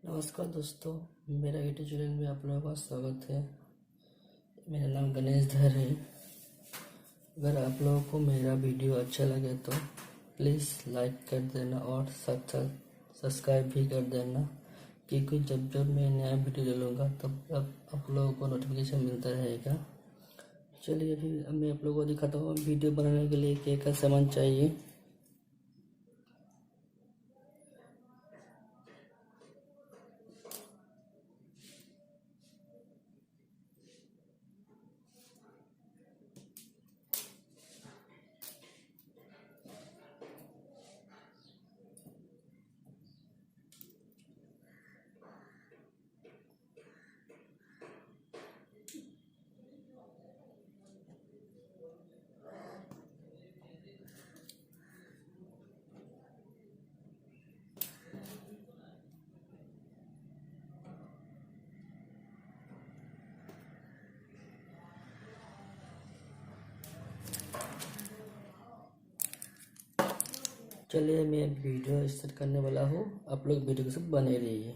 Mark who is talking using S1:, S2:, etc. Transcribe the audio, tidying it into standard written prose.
S1: नमस्कार दोस्तों, मेरा यूट्यूब चैनल में आप लोगों का स्वागत है। मेरा नाम गणेश धर है। अगर आप लोगों को मेरा वीडियो अच्छा लगे तो प्लीज़ लाइक कर देना और साथ साथ सब्सक्राइब भी कर देना, क्योंकि जब जब मैं नया वीडियो डालूँगा तब आप लोगों को नोटिफिकेशन मिलता रहेगा। चलिए अभी मैं आप लोगों को दिखाता हूँ वीडियो बनाने के लिए क्या क्या सामान चाहिए। चलिए मैं वीडियो स्टार्ट करने वाला हूँ, आप लोग वीडियो को सब बने रहिए।